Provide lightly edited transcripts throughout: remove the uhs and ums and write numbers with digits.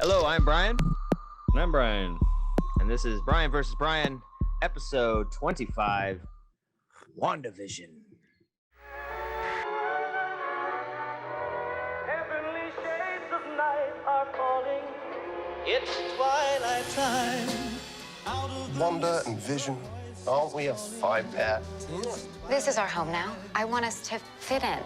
Hello, I'm Bryan, And I'm Bryan. and this is Bryan versus Bryan, episode 25, Wandavision. Heavenly shades of night are falling. It's twilight time. Wanda and Vision, aren't we a five-pair? This is our home now. I want us to fit in.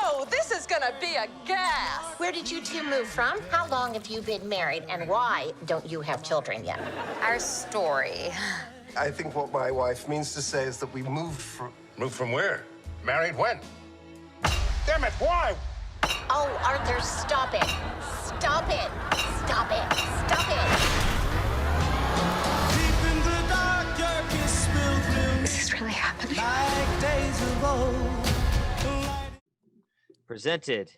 Oh, this is gonna be a gas! Where did you two move from? How long have you been married? And why don't you have children yet? Our story. I think what my wife means to say is that we moved from... Moved from where? Married when? Damn it, why? Oh, Arthur, stop it. Stop it. Stop it. Stop it. Deep in the dark, your kiss spilled through This is really happening. like days of old. Presented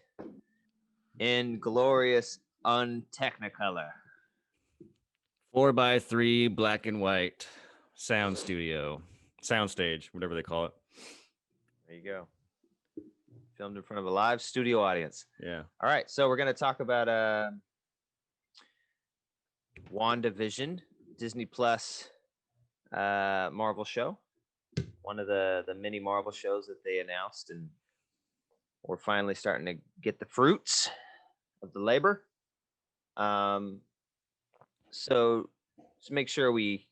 in glorious untechnicolor. 4x3 black and white soundstage, whatever they call it. There you go. Filmed in front of a live studio audience. Yeah. All right, so we're going to talk about WandaVision, Disney Plus Marvel show. One of the mini Marvel shows that they announced, and we're finally starting to get the fruits of the labor. So to make sure we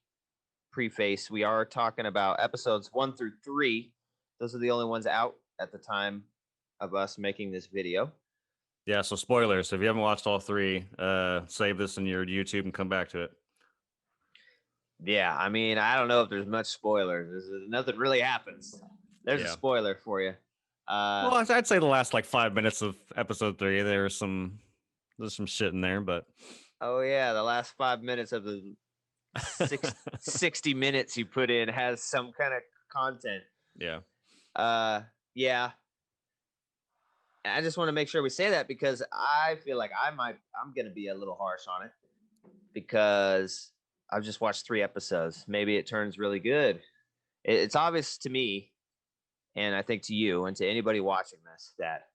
preface, we are talking about episodes 1 through 3. Those are the only ones out at the time of us making this video. Yeah, so spoilers. So if you haven't watched all 3, save this in your YouTube and come back to it. Yeah, I mean, I don't know if there's much spoilers. Nothing really happens. There's a Yeah. spoiler for you. Well, I'd say the last like 5 minutes of episode 3, there's some shit in there, but Oh yeah, the last 5 minutes of the 60 minutes you put in has some kind of content. yeah. Yeah. I just want to make sure we say that because I feel like I'm gonna be a little harsh on it because I've just watched 3 episodes. Maybe it turns really good. It's obvious to me, and I think to you and to anybody watching this, that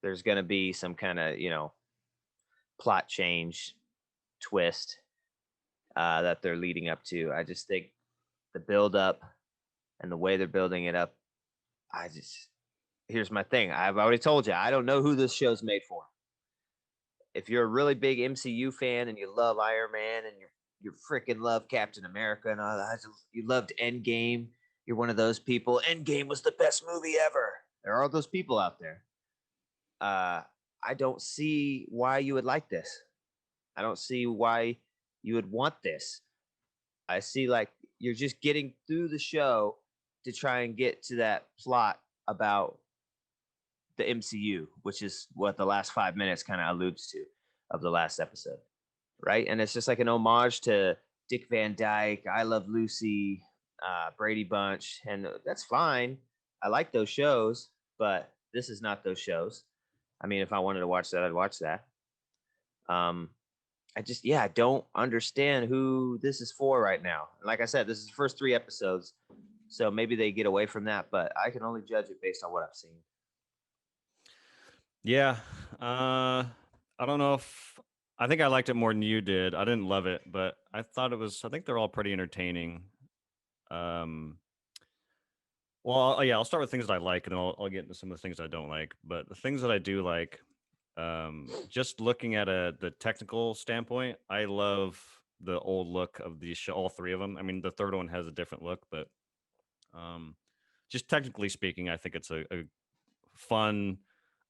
there's gonna be some kind of, plot change twist that they're leading up to. I just think the build up and the way they're building it up, here's my thing. I've already told you, I don't know who this show's made for. If you're a really big MCU fan and you love Iron Man and you freaking love Captain America and all that, you loved Endgame, you're one of those people. Endgame was the best movie ever. There are those people out there. I don't see why you would like this. I don't see why you would want this. I see like you're just getting through the show to try and get to that plot about the MCU, which is what the last 5 minutes kind of alludes to of the last episode, right? And it's just like an homage to Dick Van Dyke, I Love Lucy, Brady Bunch, and that's fine. I like those shows, but this is not those shows. I mean, if I wanted to watch that, I'd watch that. I don't understand who this is for right now. Like I said, this is the first 3 episodes, so maybe they get away from that, but I can only judge it based on what I've seen. Yeah. I don't know if I think I liked it more than you did. I didn't love it, but I think they're all pretty entertaining. Well, yeah, I'll start with things that I like, and then I'll get into some of the things I don't like. But the things that I do like, just looking at the technical standpoint, I love the old look of these show, all 3 of them. I mean, the third one has a different look, but just technically speaking, I think it's a fun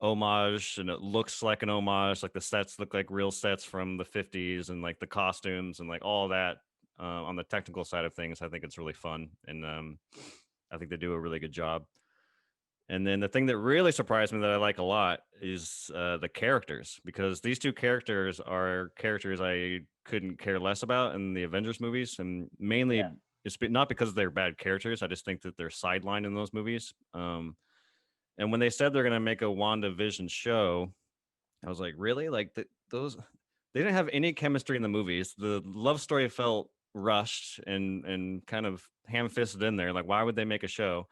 homage, and it looks like an homage. Like the sets look like real sets from the 50s, and like the costumes and like all that. On the technical side of things, I think it's really fun, and I think they do a really good job. And then the thing that really surprised me that I like a lot is the characters, because these 2 characters are characters I couldn't care less about in the Avengers movies, and mainly it's not because they're bad characters. I just think that they're sidelined in those movies. And when they said they're going to make a WandaVision show, I was like, really? Like they didn't have any chemistry in the movies. The love story felt rushed and kind of ham-fisted in there. Like, why would they make a show?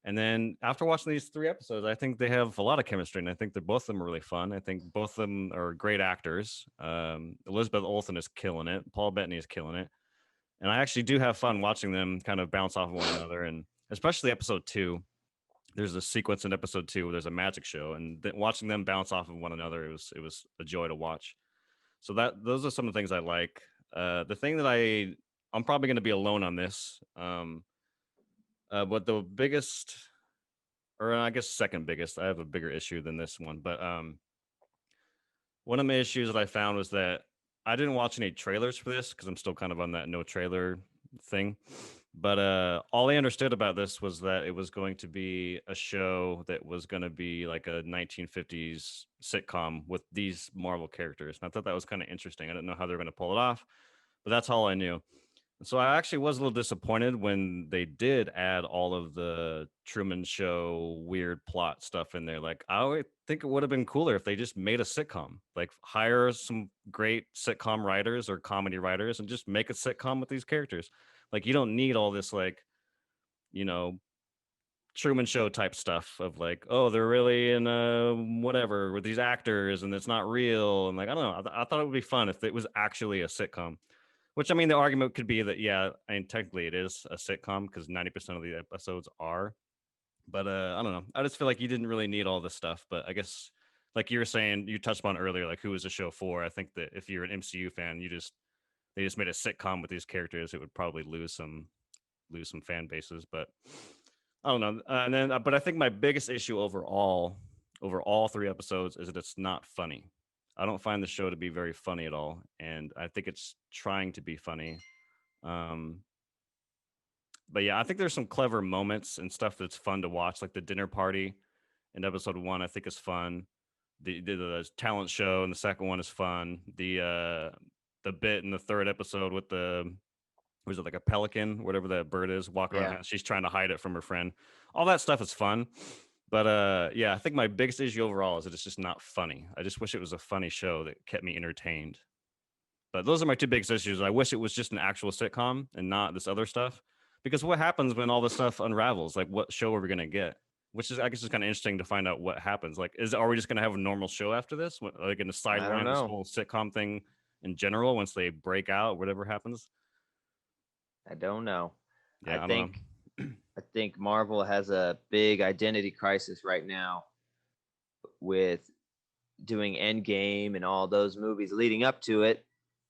And then after watching these 3 episodes, I think they have a lot of chemistry, and I think they're both of them are really fun. I think both of them are great actors. Elizabeth Olsen is killing it. Paul Bettany is killing it. And I actually do have fun watching them kind of bounce off of one another, and especially episode 2. There's a sequence in episode 2 where there's a magic show, and watching them bounce off of one another, it was a joy to watch. So those are some of the things I like. The thing that I'm probably going to be alone on this, but the biggest, or I guess second biggest, I have a bigger issue than this one, but one of my issues that I found was that I didn't watch any trailers for this because I'm still kind of on that no trailer thing. But all I understood about this was that it was going to be a show that was going to be like a 1950s sitcom with these Marvel characters. And I thought that was kind of interesting. I didn't know how they were going to pull it off, but that's all I knew. So I actually was a little disappointed when they did add all of the Truman Show weird plot stuff in there. Like, I would think it would have been cooler if they just made a sitcom, like hire some great sitcom writers or comedy writers and just make a sitcom with these characters. Like, you don't need all this, like, you know, Truman Show type stuff of like, oh, they're really in whatever with these actors and it's not real. And like, I don't know. I thought it would be fun if it was actually a sitcom. Which, I mean, the argument could be that, yeah, I mean, technically it is a sitcom because 90% of the episodes are. But I don't know. I just feel like you didn't really need all this stuff. But I guess, like you were saying, you touched on earlier, like who was the show for? I think that if you're an MCU fan, they just made a sitcom with these characters, it would probably lose some fan bases. But I don't know. And then, but I think my biggest issue overall, over all 3 episodes, is that it's not funny. I don't find the show to be very funny at all, and I think it's trying to be funny. But yeah, I think there's some clever moments and stuff that's fun to watch, like the dinner party in episode 1. I think is fun. The talent show in the second one is fun. The bit in the 3rd episode with was it like a pelican, whatever that bird is, walking around. She's trying to hide it from her friend. All that stuff is fun. But yeah, I think my biggest issue overall is that it's just not funny. I just wish it was a funny show that kept me entertained. But those are my 2 biggest issues. I wish it was just an actual sitcom and not this other stuff. Because what happens when all this stuff unravels? Like, what show are we gonna get? Which is, I guess, is kind of interesting to find out what happens. Like, are we just gonna have a normal show after this? Like, in the sideline, this whole sitcom thing in general, once they break out, whatever happens. I don't know. Yeah, I think Marvel has a big identity crisis right now with doing Endgame and all those movies leading up to it.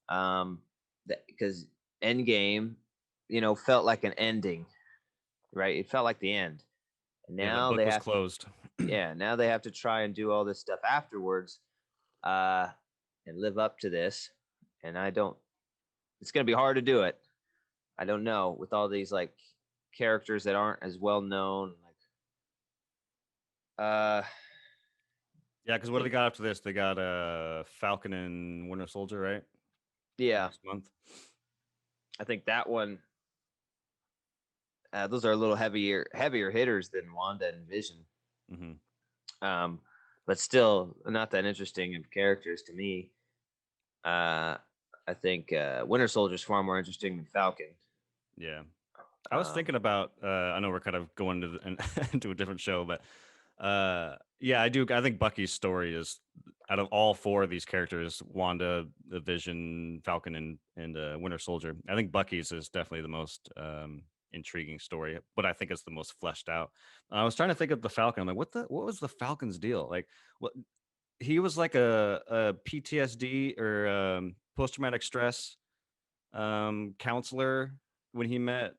Because Endgame, felt like an ending, right? It felt like the end. And now they have closed. Now they have to try and do all this stuff afterwards, and live up to this. And it's going to be hard to do it. I don't know, with all these like characters that aren't as well known. Yeah, because what do they got after this? They got Falcon and Winter Soldier, right? Yeah. Next month. I think that one. Those are a little heavier hitters than Wanda and Vision. Mm-hmm. But still not that interesting of characters to me. I think Winter Soldier is far more interesting than Falcon. Yeah. I was thinking about, I know we're kind of going into a different show, but yeah, I think Bucky's story is, out of all 4 of these characters, Wanda, the Vision, Falcon, and Winter Soldier, I think Bucky's is definitely the most intriguing story, but I think it's the most fleshed out. I was trying to think of the Falcon. I'm like, what was the Falcon's deal? Like, what he was like a PTSD or post-traumatic stress counselor when he met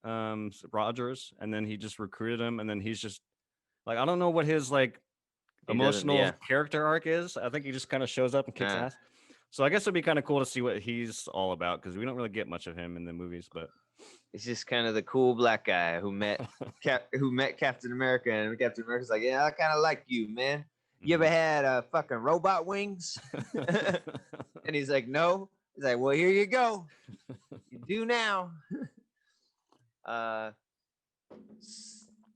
Rogers, and then he just recruited him, and then he's just like, I don't know what his like emotional character arc is. I think he just kind of shows up and kicks ass. So I guess it'd be kind of cool to see what he's all about, because we don't really get much of him in the movies. But it's just kind of the cool black guy who met Captain America, and Captain America's like, yeah, I kind of like you, man. You ever had fucking robot wings? And he's like, no. He's like, well, here you go. You do now.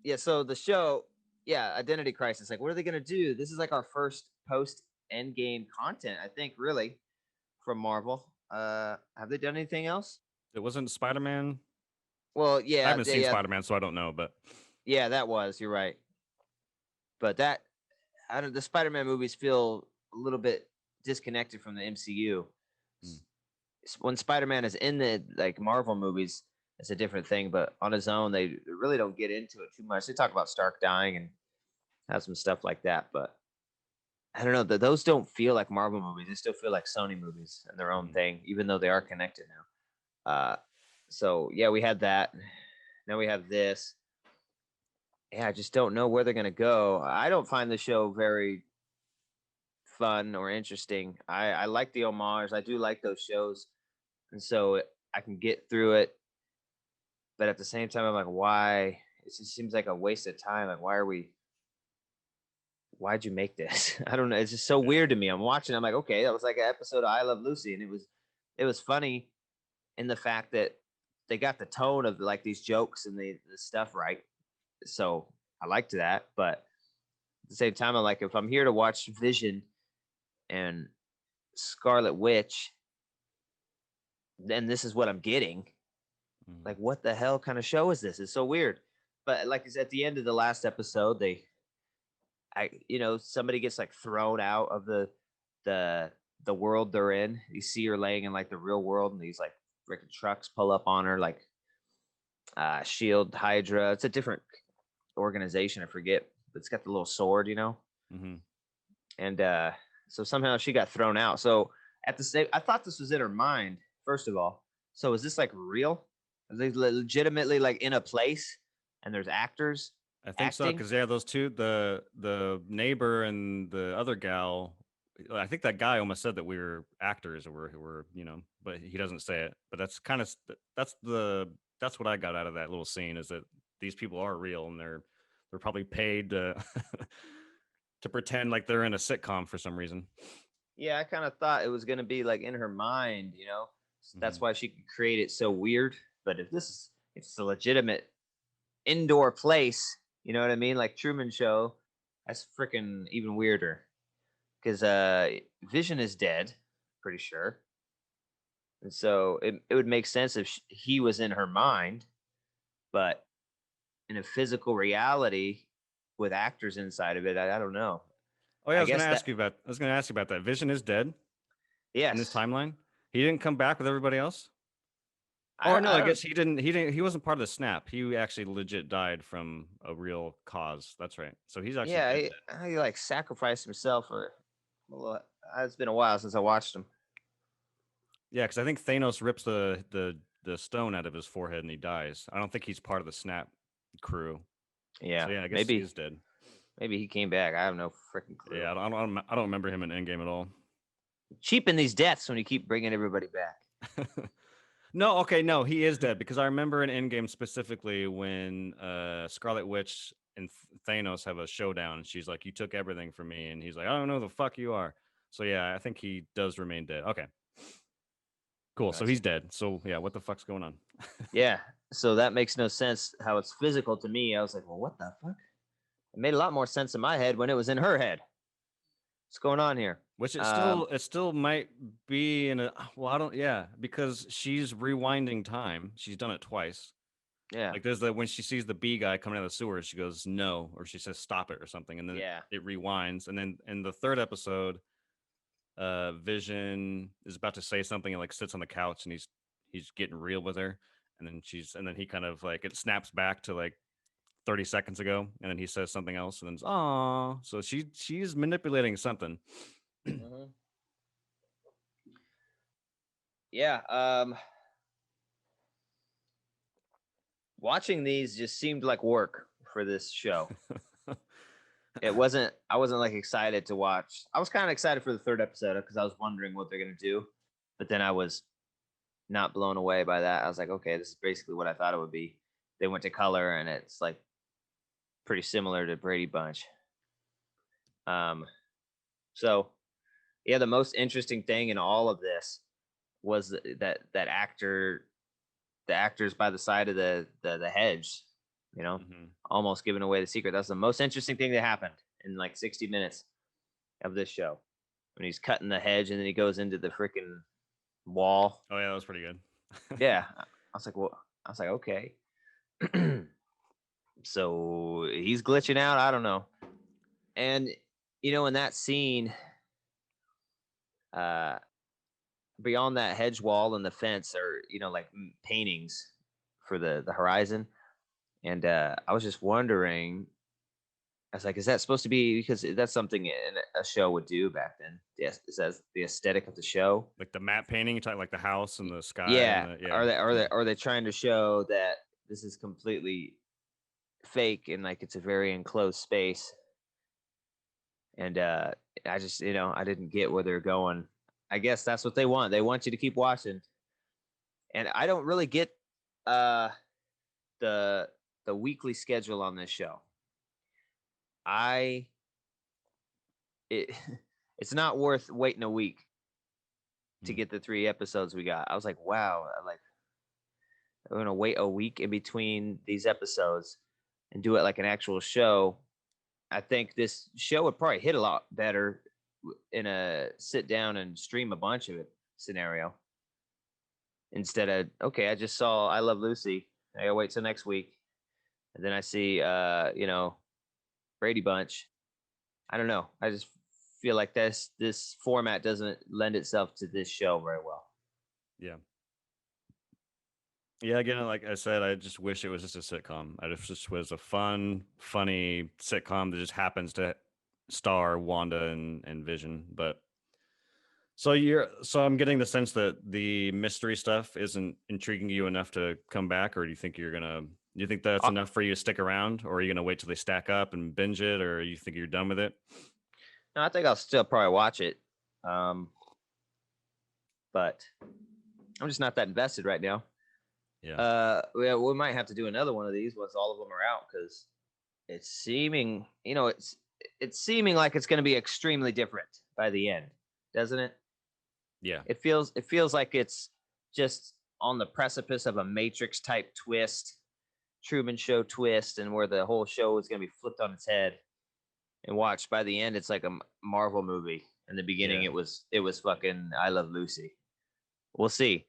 Yeah, so the show, identity crisis. Like, what are they gonna do? This is like our first post Endgame content, I think, really, from Marvel. Have they done anything else? It wasn't Spider-Man. Well, yeah, I haven't seen Spider-Man, so I don't know. But Yeah, that was. You're right. But I don't. The Spider-Man movies feel a little bit disconnected from the MCU. Mm. When Spider-Man is in the like Marvel movies, it's a different thing. But on his own, they really don't get into it too much. They talk about Stark dying and have some stuff like that, but I don't know. Those don't feel like Marvel movies. They still feel like Sony movies and their own Mm. thing, even though they are connected now. So yeah, we had that. Now we have this. Yeah, I just don't know where they're gonna go. I don't find the show very fun or interesting. I like the homage. I do like those shows, and so I can get through it. But at the same time, I'm like, why? It just seems like a waste of time. Like, why are we? Why'd you make this? I don't know. It's just so weird to me. I'm watching. I'm like, okay, that was like an episode of I Love Lucy, and it was funny in the fact that they got the tone of like these jokes and the stuff right. So I liked that, but at the same time, I'm like, if I'm here to watch Vision and Scarlet Witch, then this is what I'm getting. Mm. Like, what the hell kind of show is this? It's so weird. But like at the end of the last episode, somebody gets like thrown out of the the world they're in. You see her laying in like the real world, and these like freaking trucks pull up on her, like Shield, Hydra. It's a different organization. I forget, but it's got the little sword, Mm-hmm. and so somehow she got thrown out. So at the same, I thought this was in her mind. First of all, so is this like real? Are they legitimately like in a place and there's actors? I think so, Acting? because those two, the neighbor and the other gal. I think that guy almost said that we were actors, or we're but he doesn't say it. But that's kind of that's what I got out of that little scene, is that these people are real, and they're probably paid to to pretend like they're in a sitcom for some reason. Yeah, I kind of thought it was going to be like in her mind, That's Mhm. why she could create it so weird. But if it's a legitimate indoor place, you know what I mean? Like Truman Show, that's freaking even weirder. Because Vision is dead, pretty sure. And so it would make sense if he was in her mind, but in a physical reality with actors inside of it, I don't know. Oh yeah, I guess that, I was gonna ask you about that. Vision is dead in this yes. timeline. He didn't come back with everybody else. I, Or no, I I don't, guess he didn't. He didn't. He wasn't part of the snap. He actually legit died from a real cause. That's right. So he's actually yeah, dead. he like sacrificed himself for, well, it's been a while since I watched him. Yeah, because I think Thanos rips the stone out of his forehead and he dies. I don't think he's part of the snap crew. Yeah, So yeah, I guess he maybe is dead. maybe he came back. I have no freaking clue. Yeah, I don't remember him in Endgame at all. Cheapen these deaths when you keep bringing everybody back. No, okay, no, he is dead, because I remember in Endgame specifically when Scarlet Witch and Thanos have a showdown, and she's like, "You took everything from me," and he's like, "I don't know who the fuck you are." So yeah, I think he does remain dead. Okay, cool. So Gotcha. he's dead. So yeah, what the fuck's going on? Yeah, so that makes no sense how it's physical to me. I was like, well, what the fuck? It made a lot more sense in my head when it was in her head. What's going on here? Which Um, it still might be in a well, I don't yeah, because she's rewinding time. She's done it twice. yeah, Like there's the when she sees the bee guy coming out of the sewer, she goes no, or she says stop it or something, and then yeah. it rewinds. And then in the third episode, Vision is about to say something and like sits on the couch and he's getting real with her, and then he kind of like it snaps back to like 30 seconds ago, and then he says something else, and then it's oh, so she's manipulating something. Mhm. Yeah. Watching these just seemed like work for this show. I wasn't like excited to watch. I was kind of excited for the third episode because I was wondering what they're gonna do, but then I was not blown away by that. I was like, okay, this is basically what I thought it would be. They went to color, and it's like pretty similar to Brady Bunch. Um, so yeah, the most interesting thing in all of this was that the actors by the side of the hedge, Mhm. almost giving away the secret. That's the most interesting thing that happened in like 60 minutes of this show. When he's cutting the hedge and then he goes into the freaking wall. Oh yeah, that was pretty good. Yeah, I was like, well, I was like, okay. So he's glitching out. I don't know. And in that scene, uh, beyond that hedge wall and the fence are like paintings for the horizon. And I was just wondering, I was like, is that supposed to be, because that's something a show would do back then? Yes, is that the aesthetic of the show? Like the matte painting, you're talking like the house and the sky. Yeah. And Are they trying to show that this is completely fake and like it's a very enclosed space? And I just I didn't get where they're going. I guess that's what they want. They want you to keep watching. And I don't really get uh the weekly schedule on this show. I it it's not worth waiting a week to get the 3 episodes we got. I was like, wow, like I'm gonna wait a week in between these episodes and do it like an actual show. I think this show would probably hit a lot better in a sit down and stream a bunch of it scenario. Instead of, okay, I just saw I Love Lucy. I gotta wait till next week. And then I see Brady Bunch. I don't know. I just feel like this format doesn't lend itself to this show very well. Yeah. Yeah, again, like I said, I just wish it was just a sitcom. I just was a fun, funny sitcom that just happens to star Wanda and Vision. But so I'm getting the sense that the mystery stuff isn't intriguing you enough to come back, or do you think that's enough for you to stick around, or are you gonna wait till they stack up and binge it, or you think you're done with it? No, I think I'll still probably watch it. But I'm just not that invested right now. Yeah. We might have to do another one of these once all of them are out, because it's seeming, it's seeming like it's going to be extremely different by the end, doesn't it? Yeah. It feels like it's just on the precipice of a Matrix type twist, Truman Show twist, and where the whole show is going to be flipped on its head. And watch, by the end, it's like a Marvel movie. In the beginning, Yeah. it was fucking I Love Lucy. We'll see.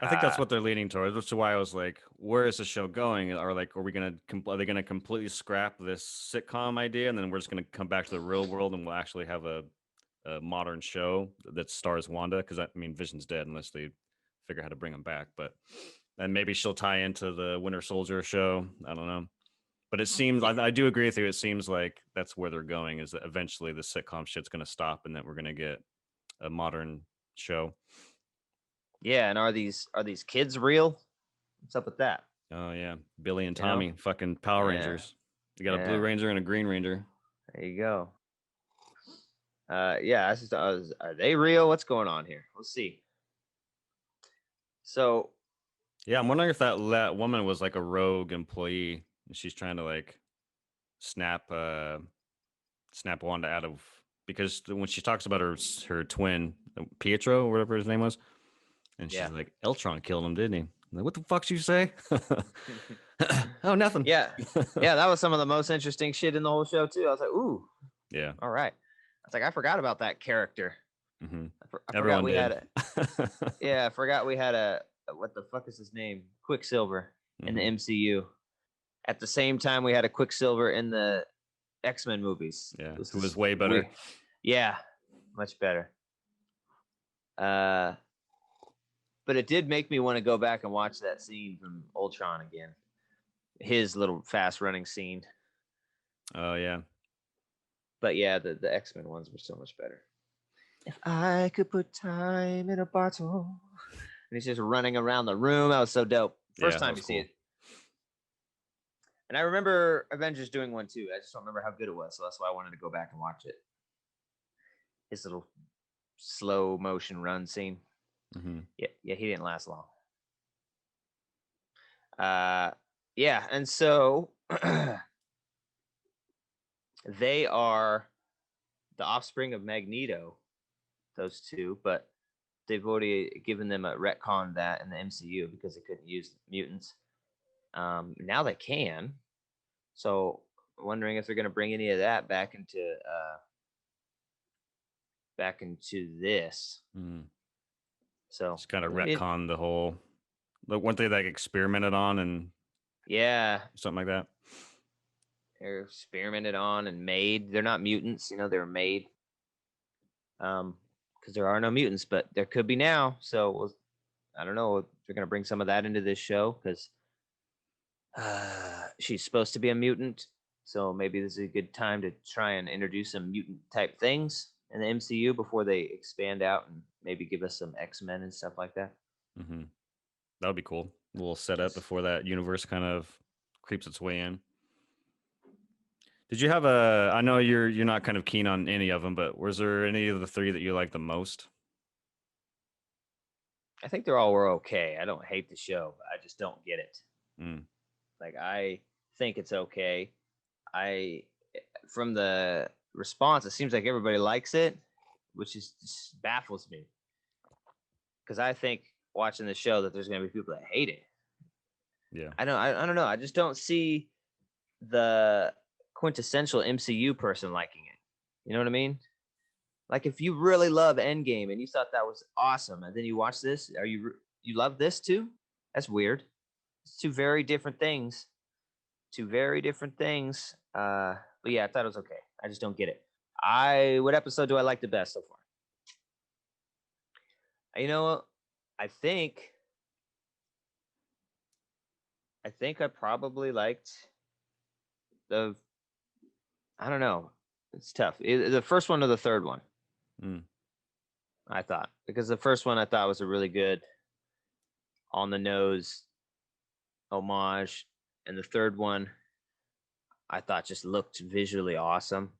I think that's what they're leaning towards, which is why I was like, where is the show going? Are they gonna completely scrap this sitcom idea, and then we're just gonna come back to the real world, and we'll actually have a modern show that stars Wanda? Because I mean, Vision's dead unless they figure out how to bring him back. But and maybe she'll tie into the Winter Soldier show. I don't know. But it seems I do agree with you. It seems like that's where they're going, is that eventually the sitcom shit's gonna stop, and that we're gonna get a modern show. Yeah, and are these kids real? What's up with that? Oh yeah, Billy and Tommy, fucking Power Rangers. You got a Blue Ranger and a Green Ranger. There you go. Yeah, are they real? What's going on here? Let's see. So yeah, I'm wondering if that woman was like a rogue employee, and she's trying to like snap Wanda out of, because when she talks about her twin Pietro or whatever his name was, and she's like, Eltron killed him, didn't he? I'm like, what the fuck did you say? Oh, nothing. Yeah, that was some of the most interesting shit in the whole show too. I was like, ooh, yeah, all right. I was like, I forgot about that character. Mm-hmm. I forgot we had I forgot we had a what the fuck is his name? Quicksilver in the MCU. At the same time, we had a Quicksilver in the X-Men movies. Yeah, who was way better. Yeah, much better. But it did make me want to go back and watch that scene from Ultron again. His little fast running scene. Oh yeah. But yeah, the X-Men ones were so much better. If I could put time in a bottle. And he's just running around the room. That was so dope. First time you see it. And I remember Avengers doing one too. I just don't remember how good it was. So that's why I wanted to go back and watch it. His little slow motion run scene. Mm-hmm. Yeah, he didn't last long. Yeah, and so they are the offspring of Magneto, those two, but they've already given them a retcon that in the MCU because they couldn't use mutants. Now they can. So wondering if they're going to bring any of that back into this. Mm. So it's kind of retcon the whole. Weren't they like experimented on and yeah, something like that? They're experimented on and made. They're not mutants, they were made. Because there are no mutants, but there could be now. So I don't know if they're gonna bring some of that into this show because she's supposed to be a mutant. So maybe this is a good time to try and introduce some mutant type things in the MCU before they expand out and maybe give us some X-Men and stuff like that. Mm-hmm. That would be cool. A little setup before that universe kind of creeps its way in. Did you have I know you're not kind of keen on any of them, but was there any of the three that you like the most? I think they're all were okay. I don't hate the show, but I just don't get it. Mm. Like I think it's okay. From the response, it seems like everybody likes it, which just baffles me. Because I think watching the show that there's going to be people that hate it. Yeah. I don't know. I just don't see the quintessential MCU person liking it. You know what I mean? Like if you really love Endgame and you thought that was awesome, and then you watch this, you love this too? That's weird. It's two very different things. Two very different things. But yeah, I thought it was okay. I just don't get it. What episode do I like the best so far? You know, I think I probably liked I don't know. It's tough. The first one or the third one. Mm. I thought because the first one I thought was a really good on the nose homage, and the third one I thought just looked visually awesome.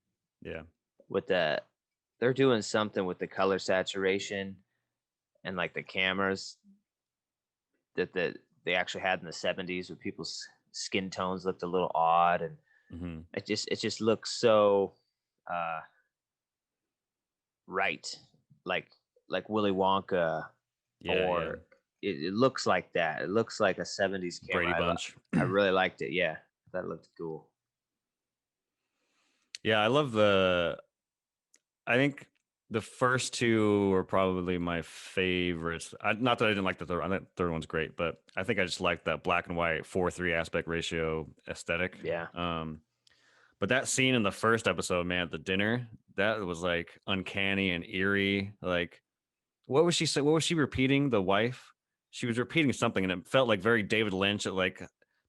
Yeah. With they're doing something with the color saturation and like the cameras that they actually had in the 70s, where people's skin tones looked a little odd, and Mm-hmm. it just looks so right, like Willy Wonka, or It looks like that. It looks like a 70s camera. Brady Bunch. I really liked it. Yeah, that looked cool. Yeah, I think the first two were probably my favorites. Not that I didn't like the third one. The third one's great, but I think I just liked that black and white 4:3 aspect ratio aesthetic. Yeah. But that scene in the first episode, man, at the dinner, that was like uncanny and eerie. Like, what was she saying? What was she repeating? The wife? She was repeating something, and it felt like very David Lynch. It like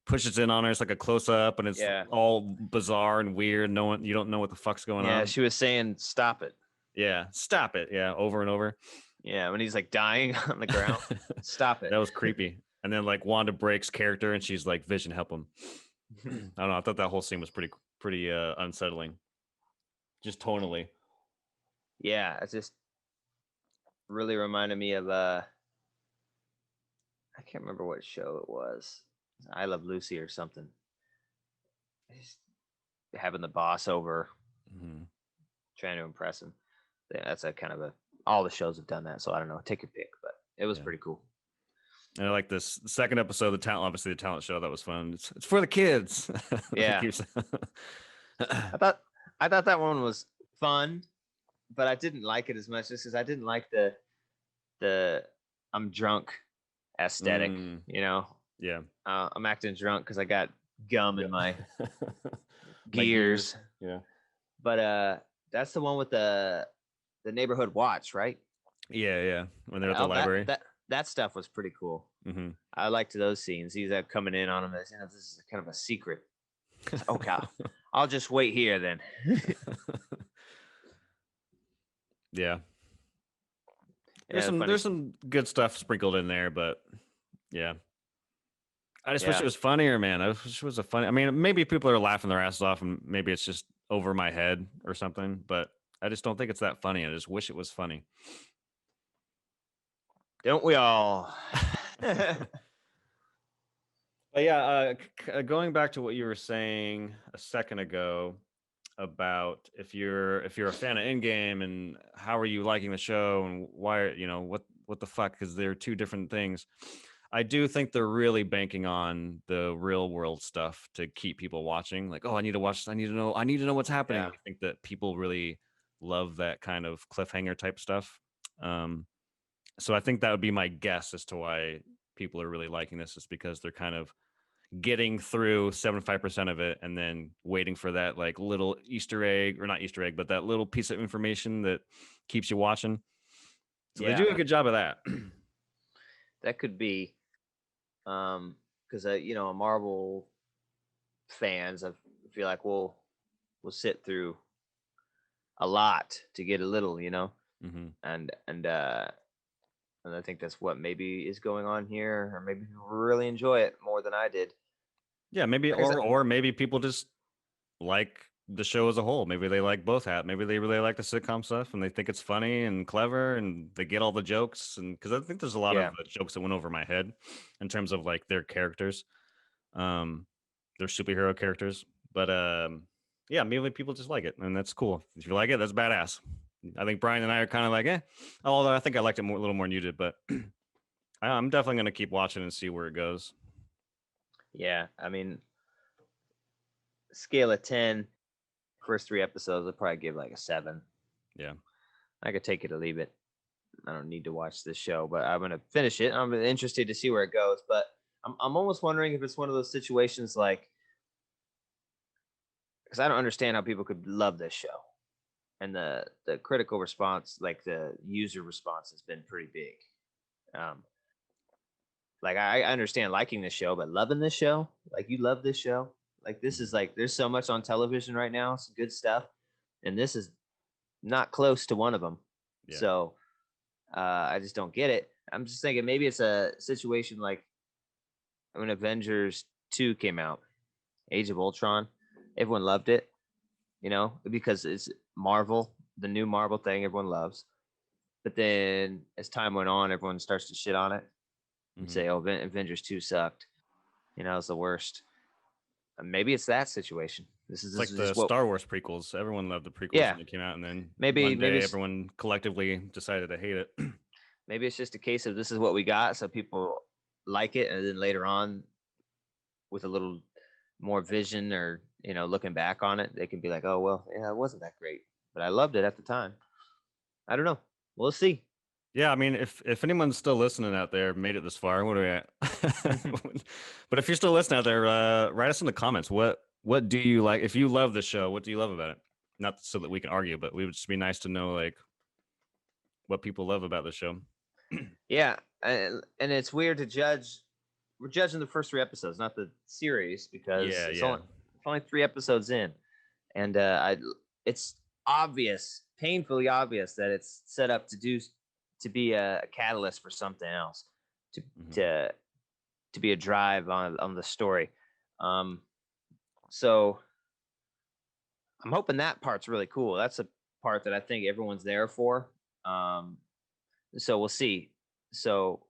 pushes in on her. It's like a close up, and it's all bizarre and weird. You don't know what the fuck's going on. Yeah, she was saying, "Stop it." Yeah, stop it. Yeah, over and over. Yeah, when he's like dying on the ground, stop it. That was creepy. And then like Wanda breaks character, and she's like, "Vision, help him." I don't know. I thought that whole scene was pretty unsettling, just tonally. Yeah, it just really reminded me of I can't remember what show it was. I Love Lucy or something. Just having the boss over, trying to impress him. That's a kind of all the shows have done that, so I don't know. Take your pick, but it was pretty cool. And I like this second episode, the talent show. That was fun. It's for the kids. Yeah. I thought that one was fun, but I didn't like it as much just because I didn't like the I'm drunk aesthetic. Yeah. I'm acting drunk because I got gum in my gears. Yeah. But that's the one with the neighborhood watch, right? Yeah. When they're at the library. That stuff was pretty cool. Mm-hmm. I liked those scenes. He's coming in on him as this is kind of a secret. Okay, I'll just wait here then. Yeah. There's some good stuff sprinkled in there, but yeah. I just wish it was funnier, man. I wish it was I mean, maybe people are laughing their asses off, and maybe it's just over my head or something, but I just don't think it's that funny. I just wish it was funny. Don't we all? But yeah, going back to what you were saying a second ago about if you're a fan of Endgame and how are you liking the show and why, what the fuck, because they're two different things. I do think they're really banking on the real world stuff to keep people watching. Like, oh, I need to know what's happening. Yeah. I think that people really love that kind of cliffhanger type stuff. So I think that would be my guess as to why people are really liking this, is because they're kind of getting through 75% of it and then waiting for that like little Easter egg, or not Easter egg, but that little piece of information that keeps you watching. So they do a good job of that. That could be, because Marvel fans, I feel like we'll sit through a lot to get a little, Mm-hmm. and I think that's what maybe is going on here, or maybe people really enjoy it more than I did. Yeah, maybe, Like I said- or maybe people just like the show as a whole. Maybe they like both hat. Maybe they really like the sitcom stuff and they think it's funny and clever and they get all the jokes. And because I think there's a lot of jokes that went over my head in terms of like their characters, their superhero characters. But yeah, maybe people just like it, and that's cool. If you like it, that's badass. I think Bryan and I are kind of like, although I think I liked it a little more than you did, but I'm definitely going to keep watching and see where it goes. Yeah, I mean, scale of 10, first 3 episodes, I'd probably give like a 7. Yeah. I could take it or leave it. I don't need to watch this show, but I'm gonna finish it. I'm interested to see where it goes, but I'm almost wondering if it's one of those situations like, because I don't understand how people could love this show, and the critical response, like the user response, has been pretty big. Like I understand liking this show, but loving this show, like you love this show, like this is like there's so much on television right now, some good stuff, and this is not close to one of them. Yeah. So I just don't get it. I'm just thinking maybe it's a situation like when Avengers 2 came out, Age of Ultron. Everyone loved it, because it's Marvel, the new Marvel thing everyone loves. But then as time went on, everyone starts to shit on it and say, "Oh, Avengers 2 sucked. It's the worst." And maybe it's that situation. This It's like the Star Wars prequels. Everyone loved the prequels when they came out, and then maybe everyone collectively decided to hate it. Maybe it's just a case of this is what we got, so people like it, and then later on, with a little more vision or looking back on it, they can be like, "Oh well, yeah, it wasn't that great, but I loved it at the time." I don't know. We'll see. Yeah, I mean, if anyone's still listening out there, made it this far, what are we at? But if you're still listening out there, write us in the comments. What do you like? If you love the show, what do you love about it? Not so that we can argue, but we would just be nice to know like what people love about the show. Yeah, and it's weird to judge. We're judging the first 3 episodes, not the series, because it's only 3 episodes in, and it's obvious, painfully obvious, that it's set up to be a catalyst for something else, to be a drive on the story. So I'm hoping that part's really cool. That's a part that I think everyone's there for. So we'll see. So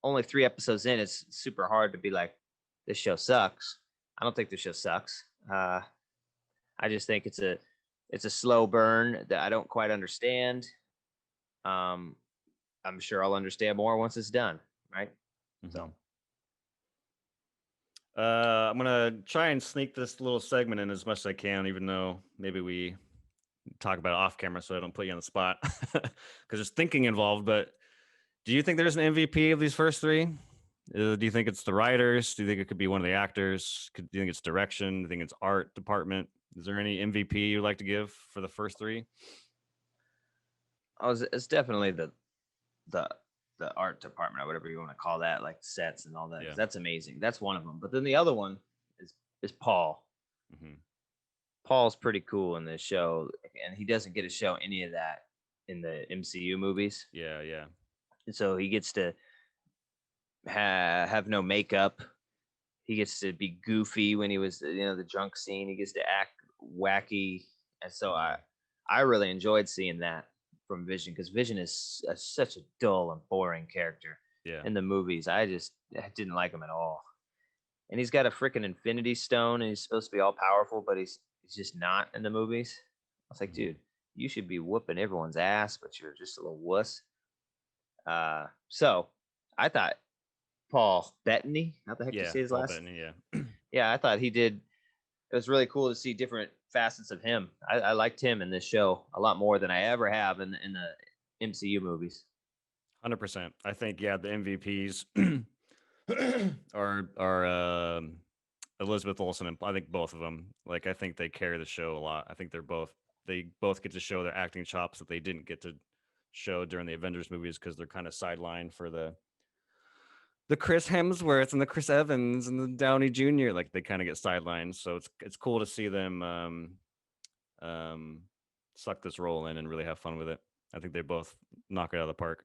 only 3 episodes in, it's super hard to be like, this show sucks. I don't think this show sucks. I just think it's a slow burn that I don't quite understand. I'm sure I'll understand more once it's done, right? So I'm gonna try and sneak this little segment in as much as I can, even though maybe we talk about it off camera, so I don't put you on the spot because there's thinking involved. But do you think there's an MVP of these first 3? Do you think it's the writers? Do you think it could be one of the actors? Do you think it's direction? Do you think it's art department? Is there any MVP you'd like to give for the first 3? It's definitely the art department, or whatever you want to call that, like sets and all that. Yeah. That's amazing. That's one of them. But then the other one is Paul. Mm-hmm. Paul's pretty cool in this show, and he doesn't get to show any of that in the MCU movies. Yeah. And so he gets to have no makeup. He gets to be goofy when he was, the drunk scene. He gets to act wacky, and so I really enjoyed seeing that from Vision, because Vision is such a dull and boring character in the movies. I didn't like him at all. And he's got a freaking Infinity Stone, and he's supposed to be all powerful, but he's just not in the movies. I was like, dude, you should be whooping everyone's ass, but you're just a little wuss. So I thought Paul Bettany, how the heck do you say his last? Bettany, yeah, I thought he did. It was really cool to see different facets of him. I liked him in this show a lot more than I ever have in the MCU movies. 100%. I think the MVPs are Elizabeth Olsen, and I think both of them. Like, I think they carry the show a lot. I think they both get to show their acting chops that they didn't get to show during the Avengers movies because they're kind of sidelined for the Chris Hemsworth and the Chris Evans and the Downey Jr. Like, they kind of get sidelined. So it's cool to see them suck this role in and really have fun with it. I think they both knock it out of the park.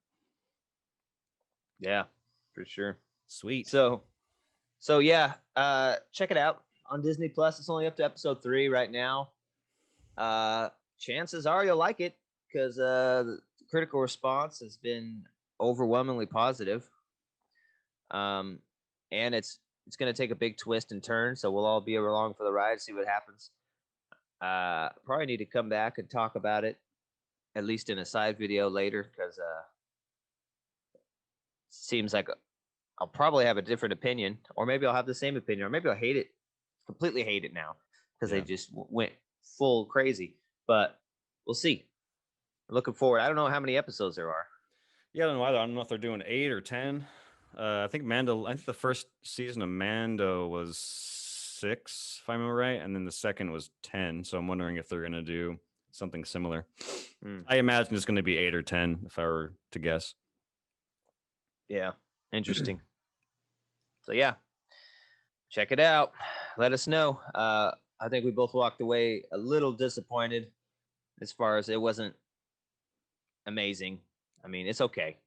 Yeah, for sure. Sweet. So yeah, check it out on Disney Plus. It's only up to episode 3 right now. Chances are you'll like it because the critical response has been overwhelmingly positive. And it's going to take a big twist and turn, so we'll all be along for the ride, see what happens. Probably need to come back and talk about it, at least in a side video later, because seems like I'll probably have a different opinion, or maybe I'll have the same opinion, or maybe I'll hate it, completely hate it now, because they just went full crazy. But we'll see. Looking forward. I don't know how many episodes there are. Yeah, I don't know either. I don't know if they're doing 8 or 10. I think the first season of Mando was 6, if I remember right, and then the second was 10. So I'm wondering if they're going to do something similar. I imagine it's going to be 8 or 10, if I were to guess. Yeah, interesting. So yeah, check it out. Let us know. I think we both walked away a little disappointed as far as it wasn't amazing. I mean, it's okay.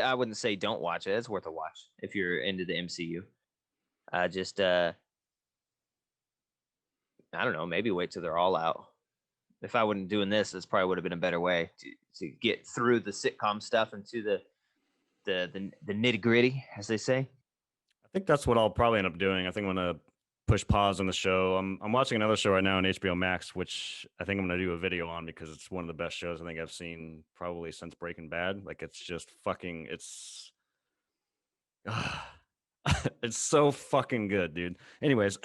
I wouldn't say don't watch it. It's worth a watch if you're into the MCU. I don't know, maybe wait till they're all out. If I wasn't doing this probably would have been a better way to get through the sitcom stuff and to the nitty gritty, as they say. I think that's what I'll probably end up doing. I think I'm gonna push pause on the show. I'm watching another show right now on HBO Max, which I think I'm gonna do a video on because it's one of the best shows I think I've seen probably since Breaking Bad. Like, it's just fucking, it's it's so fucking good, dude. Anyways,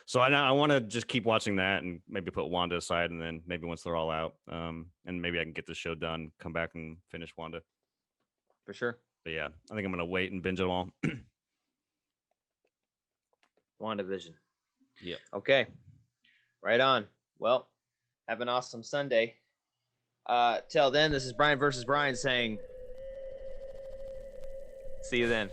so I want to just keep watching that and maybe put Wanda aside, and then maybe once they're all out, and maybe I can get the show done, come back and finish Wanda. For sure. But yeah, I think I'm gonna wait and binge it all. WandaVision. Yeah. Okay. Right on. Well, have an awesome Sunday. Till then, this is Bryan versus Bryan saying, see you then.